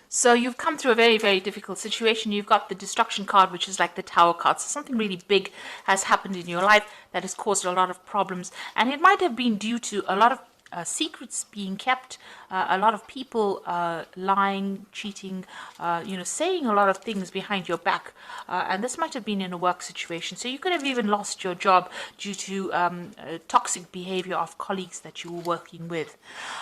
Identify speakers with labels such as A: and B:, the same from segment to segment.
A: So you've come through a very, very difficult situation. You've got the destruction card, which is like the tower card. So something really big has happened in your life that has caused a lot of problems. And it might have been due to a lot of secrets being kept, a lot of people lying, cheating, saying a lot of things behind your back. And this might have been in a work situation. So you could have even lost your job due to toxic behavior of colleagues that you were working with.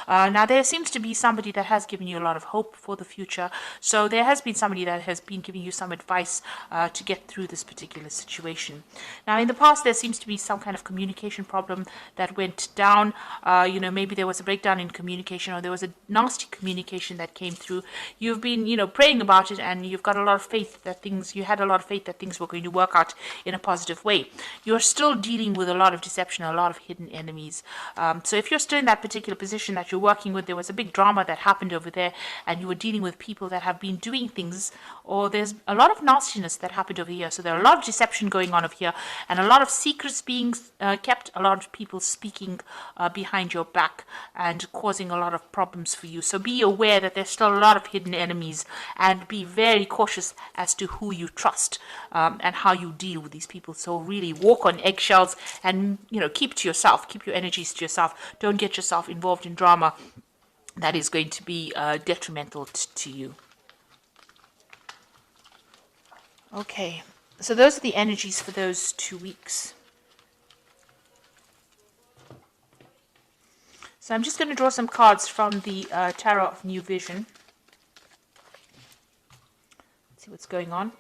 A: Now, there seems to be somebody that has given you a lot of hope for the future. So there has been somebody that has been giving you some advice to get through this particular situation. Now, in the past, there seems to be some kind of communication problem that went down. Maybe there was a breakdown in communication, or there was a nasty communication that came through. You've been, praying about it, and you've got a lot of faith that you had a lot of faith that things were going to work out in a positive way. You're still dealing with a lot of deception, a lot of hidden enemies. So if you're still in that particular position that you're working with, there was a big drama that happened over there, and you were dealing with people that have been doing things, or there's a lot of nastiness that happened over here. So there are a lot of deception going on over here, and a lot of secrets being kept, a lot of people speaking behind your back and causing a lot of problems for you. So be aware that there's still a lot of hidden enemies, and be very cautious as to who you trust and how you deal with these people. So really walk on eggshells, and keep to yourself, keep your energies to yourself. Don't get yourself involved in drama that is going to be detrimental to you. Okay, so those are the energies for those 2 weeks. So I'm just going to draw some cards from the Tarot of New Vision. Let's see what's going on.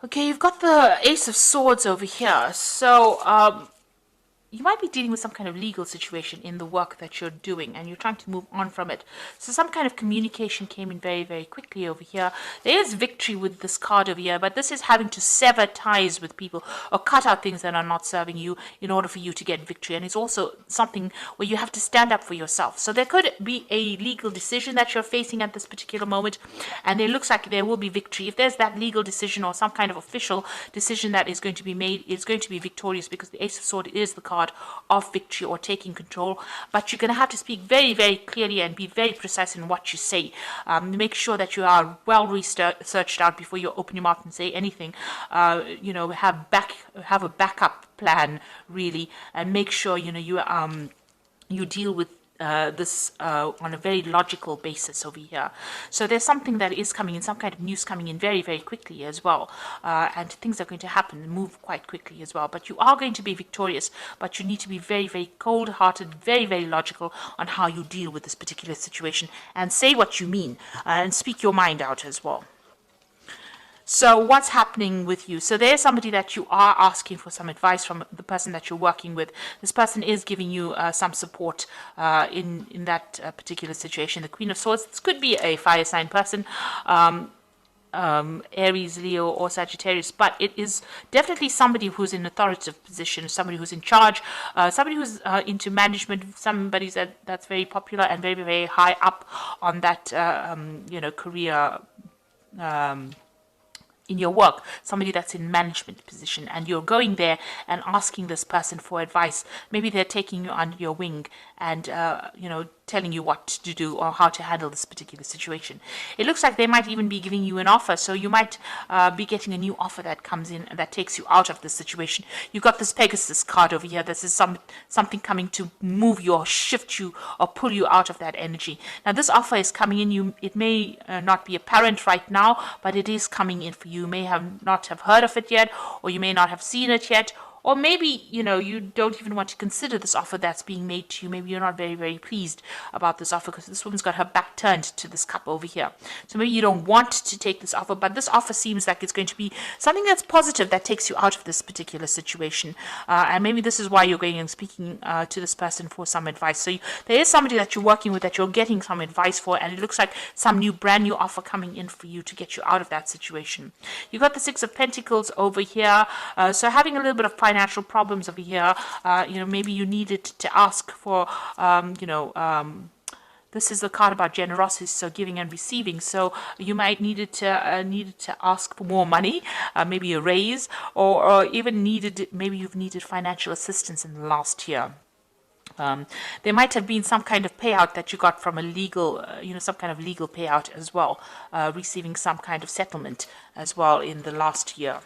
A: Okay, you've got the Ace of Swords over here. So, you might be dealing with some kind of legal situation in the work that you're doing, and you're trying to move on from it. So some kind of communication came in very, very quickly over here. There is victory with this card over here, but this is having to sever ties with people or cut out things that are not serving you in order for you to get victory. And it's also something where you have to stand up for yourself. So there could be a legal decision that you're facing at this particular moment, and it looks like there will be victory. If there's that legal decision or some kind of official decision that is going to be made, it's going to be victorious, because the Ace of Swords is the card of victory or taking control. But you're going to have to speak very, very clearly and be very precise in what you say. Make sure that you are well researched out before you open your mouth and say anything. Have a backup plan, really, and make sure you deal with this on a very logical basis over here. So there's something that is coming in, some kind of news coming in very, very quickly as well. And things are going to happen and move quite quickly as well. But you are going to be victorious, but you need to be very, very cold-hearted, very, very logical on how you deal with this particular situation, and say what you mean and speak your mind out as well. So what's happening with you? So there's somebody that you are asking for some advice from, the person that you're working with. This person is giving you some support in that particular situation. The Queen of Swords, this could be a fire sign person, Aries, Leo, or Sagittarius, but it is definitely somebody who's in authoritative position, somebody who's in charge, somebody who's into management, somebody that's very popular and very, very high up on that career in your work, somebody that's in management position, and you're going there and asking this person for advice. Maybe they're taking you under your wing and telling you what to do or how to handle this particular situation. It looks like they might even be giving you an offer, so you might be getting a new offer that comes in and that takes you out of this situation. You've got this Pegasus card over here. This is something coming to move you or shift you or pull you out of that energy. Now this offer is coming in. It may not be apparent right now, but it is coming in for you. You may not have heard of it yet, or you may not have seen it yet, or maybe, you don't even want to consider this offer that's being made to you. Maybe you're not very, very pleased about this offer because this woman's got her back turned to this cup over here. So maybe you don't want to take this offer, but this offer seems like it's going to be something that's positive that takes you out of this particular situation. And maybe this is why you're going and speaking to this person for some advice. So there is somebody that you're working with that you're getting some advice for, and it looks like some brand new offer coming in for you to get you out of that situation. You've got the Six of Pentacles over here. So having a little bit of financial problems over here. Maybe you needed to ask for, This is the card about generosity, so giving and receiving. So you might needed to ask for more money, maybe a raise, or even maybe you've needed financial assistance in the last year. There might have been some kind of payout that you got from a legal, some kind of legal payout as well, receiving some kind of settlement as well in the last year.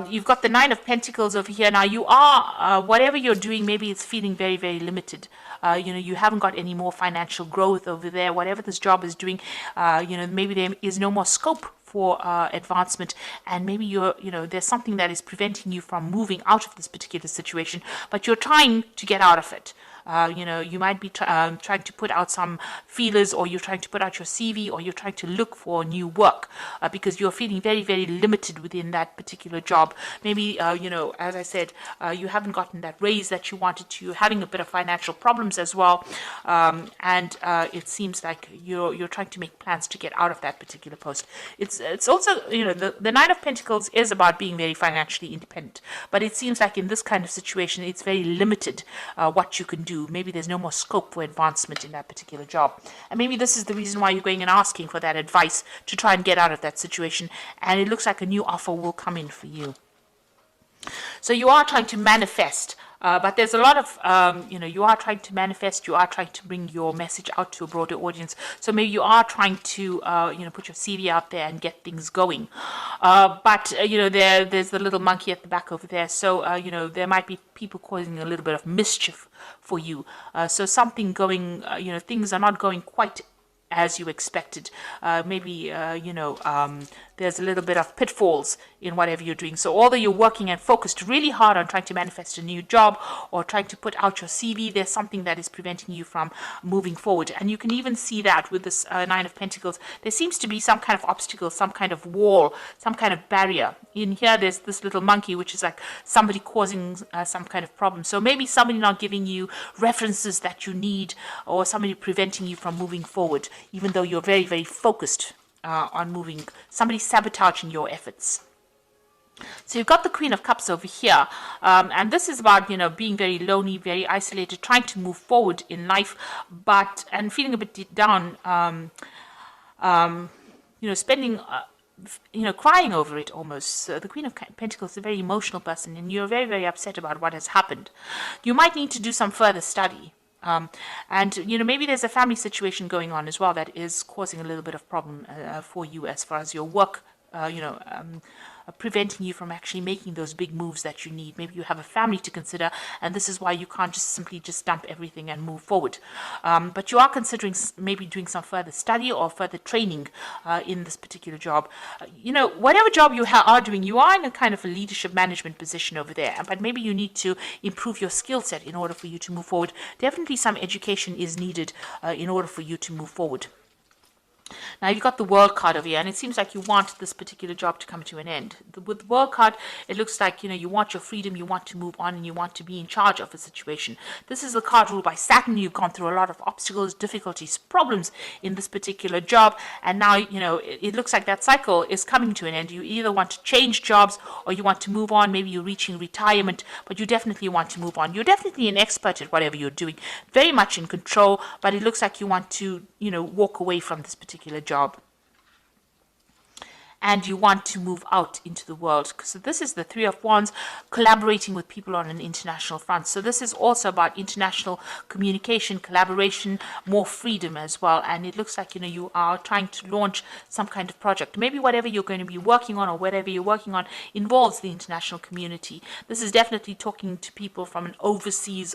A: You've got the Nine of Pentacles over here. Now you are, whatever you're doing, maybe it's feeling very, very limited. You haven't got any more financial growth over there. Whatever this job is doing, maybe there is no more scope for advancement, and maybe there's something that is preventing you from moving out of this particular situation, but you're trying to get out of it. You might be trying to put out some feelers, or you're trying to put out your CV, or you're trying to look for new work because you're feeling very, very limited within that particular job. Maybe, as I said, you haven't gotten that raise that you wanted to. You're having a bit of financial problems as well. And it seems like you're trying to make plans to get out of that particular post. It's also, the Nine of Pentacles is about being very financially independent. But it seems like in this kind of situation, it's very limited what you can do. Maybe there's no more scope for advancement in that particular job. And maybe this is the reason why you're going and asking for that advice to try and get out of that situation. And it looks like a new offer will come in for you. So you are trying to manifest, but there's a lot of, you are trying to manifest, you are trying to bring your message out to a broader audience. So maybe you are trying to, put your CV out there and get things going. But there's the little monkey at the back over there. So, there might be people causing a little bit of mischief for you. So something going, things are not going quite as you expected. Maybe, there's a little bit of pitfalls in whatever you're doing. So although you're working and focused really hard on trying to manifest a new job or trying to put out your CV, there's something that is preventing you from moving forward. And you can even see that with this Nine of Pentacles. There seems to be some kind of obstacle, some kind of wall, some kind of barrier. In here, there's this little monkey, which is like somebody causing some kind of problem. So maybe somebody not giving you references that you need, or somebody preventing you from moving forward, even though you're very, very focused on moving, somebody sabotaging your efforts. So you've got the Queen of Cups over here, and this is about, being very lonely, very isolated, trying to move forward in life, and feeling a bit down, spending, crying over it almost. The Queen of Pentacles is a very emotional person, and you're very, very upset about what has happened. You might need to do some further study. And maybe there's a family situation going on as well that is causing a little bit of problem for you as far as your work, preventing you from actually making those big moves that you need. Maybe you have a family to consider, and this is why you can't just simply dump everything and move forward. But you are considering maybe doing some further study or further training in this particular job. Whatever job you are doing, you are in a kind of a leadership management position over there, but maybe you need to improve your skill set in order for you to move forward. Definitely some education is needed in order for you to move forward. Now you've got the World card over here, and it seems like you want this particular job to come to an end. With the World card, it looks like, you want your freedom, you want to move on, and you want to be in charge of a situation. This is a card ruled by Saturn. You've gone through a lot of obstacles, difficulties, problems in this particular job, and now, it looks like that cycle is coming to an end. You either want to change jobs or you want to move on. Maybe you're reaching retirement, but you definitely want to move on. You're definitely an expert at whatever you're doing, very much in control, but it looks like you want to, walk away from this particular job, and you want to move out into the world. So this is the Three of Wands, collaborating with people on an international front. So this is also about international communication, collaboration, more freedom as well. And it looks like, you are trying to launch some kind of project. Maybe whatever you're going to be working on, or whatever you're working on, involves the international community. This is definitely talking to people from an overseas,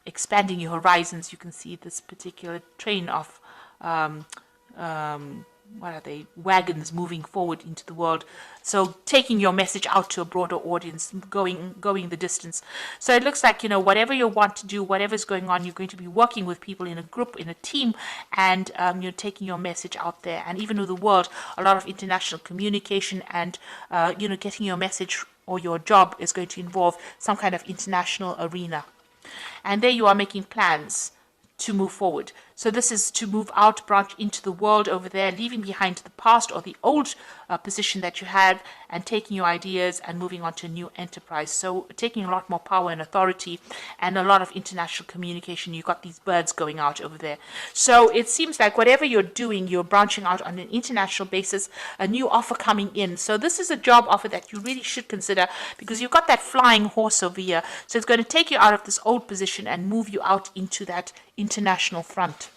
A: expanding your horizons. You can see this particular train of what are they, wagons moving forward into the world. So taking your message out to a broader audience, going the distance. So it looks like, whatever you want to do, whatever's going on, you're going to be working with people in a group, in a team, and you're taking your message out there. And even with the world, a lot of international communication and, getting your message or your job is going to involve some kind of international arena. And there you are making plans to move forward. So this is to move out, branch into the world over there, leaving behind the past or the old position that you had, and taking your ideas and moving on to a new enterprise. So taking a lot more power and authority and a lot of international communication. You've got these birds going out over there. So it seems like whatever you're doing, you're branching out on an international basis, a new offer coming in. So this is a job offer that you really should consider, because you've got that flying horse over here. So it's going to take you out of this old position and move you out into that international front.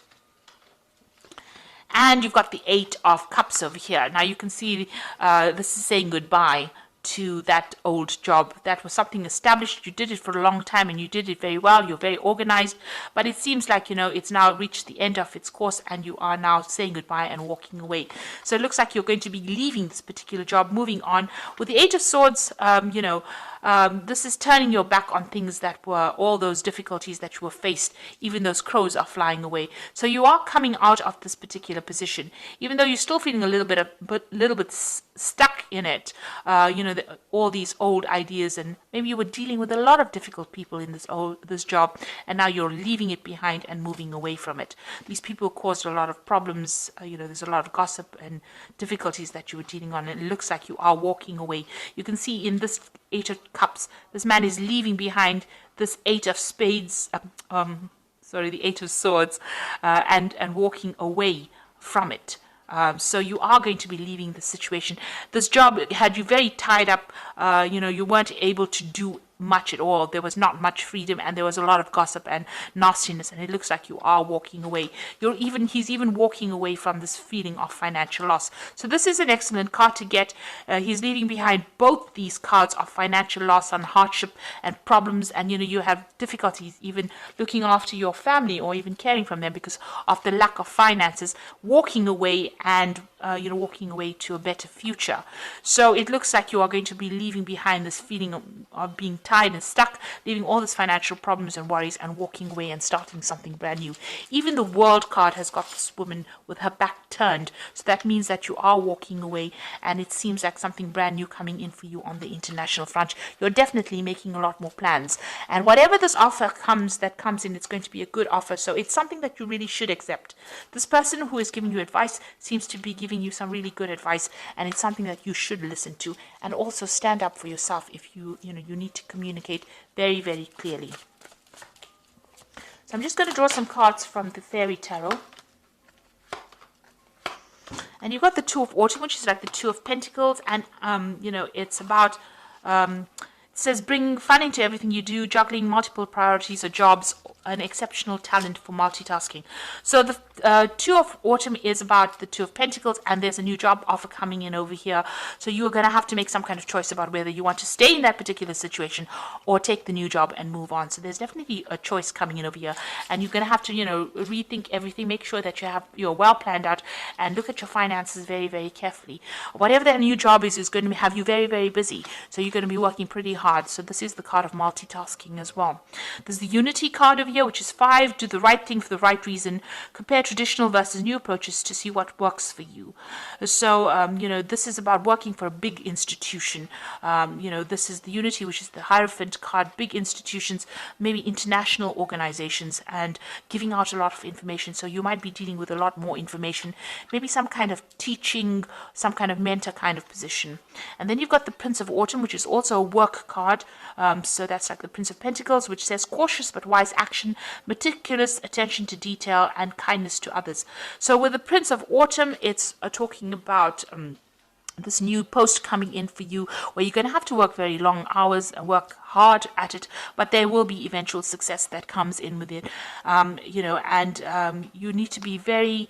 A: And you've got the 8 of Cups over here. Now you can see this is saying goodbye to that old job. That was something established. You did it for a long time and you did it very well. You're very organized. But it seems like, it's now reached the end of its course and you are now saying goodbye and walking away. So it looks like you're going to be leaving this particular job, moving on. With the 8 of Swords, this is turning your back on things that were all those difficulties that you were faced. Even those crows are flying away. So you are coming out of this particular position, even though you're still feeling a little bit stuck in it. All these old ideas, and maybe you were dealing with a lot of difficult people in this job, and now you're leaving it behind and moving away from it. These people caused a lot of problems. There's a lot of gossip and difficulties that you were dealing on, and it looks like you are walking away. You can see in this 8 of Cups, this man is leaving behind this 8 of Spades, the 8 of Swords, and walking away from it. So you are going to be leaving the situation. This job had you very tied up. You weren't able to do much at all. There was not much freedom, and there was a lot of gossip and nastiness, and it looks like you are walking away. He's even walking away from this feeling of financial loss. So this is an excellent card to get. He's leaving behind both these cards of financial loss and hardship and problems, and you have difficulties even looking after your family or even caring from them because of the lack of finances. Walking away and walking away to a better future. So it looks like you are going to be leaving behind this feeling of being tied and stuck, leaving all these financial problems and worries, and walking away and starting something brand new. Even the World card has got this woman with her back turned. So that means that you are walking away, and it seems like something brand new coming in for you on the international front. You're definitely making a lot more plans. And whatever this offer comes in, it's going to be a good offer. So it's something that you really should accept. This person who is giving you advice seems to be giving you some really good advice, and it's something that you should listen to, and also stand up for yourself if you need to communicate very, very clearly. So I'm just going to draw some cards from the Fairy Tarot. And you've got the 2 of Autumn, which is like the 2 of Pentacles, and it's about it says bring fun into everything you do, juggling multiple priorities or jobs, an exceptional talent for multitasking. So the 2 of Autumn is about the 2 of Pentacles, and there's a new job offer coming in over here. So you're going to have to make some kind of choice about whether you want to stay in that particular situation or take the new job and move on. So there's definitely a choice coming in over here, and you're going to have to rethink everything. Make sure that you're well planned out, and look at your finances very, very carefully. Whatever that new job is going to have you very, very busy. So you're going to be working pretty hard. So this is the card of multitasking as well. There's the Unity card over here, which is 5. Do the right thing for the right reason. Compare traditional versus new approaches to see what works for you. So, this is about working for a big institution. This is the Unity, which is the Hierophant card. Big institutions, maybe international organizations, and giving out a lot of information. So you might be dealing with a lot more information. Maybe some kind of teaching, some kind of mentor kind of position. And then you've got the Prince of Autumn, which is also a work card. So that's like the Prince of Pentacles, which says cautious but wise action, meticulous attention to detail, and kindness to others. So with the Prince of Autumn, it's talking about this new post coming in for you, where you're going to have to work very long hours and work hard at it, but there will be eventual success that comes in with it. You need to be very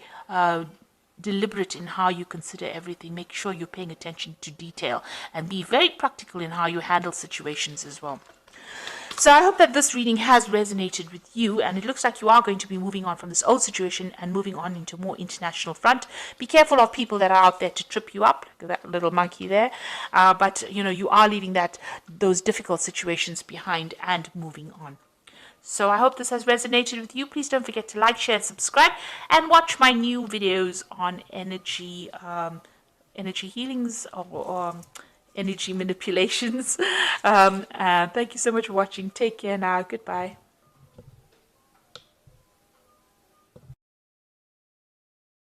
A: deliberate in how you consider everything. Make sure you're paying attention to detail, and be very practical in how you handle situations as well. So I hope that this reading has resonated with you, and it looks like you are going to be moving on from this old situation and moving on into a more international front. Be careful of people that are out there to trip you up, like that little monkey there. But you are leaving those difficult situations behind and moving on. So I hope this has resonated with you. Please don't forget to like, share, and subscribe, and watch my new videos on energy healings or energy manipulations. Thank you so much for watching. Take care now. Goodbye.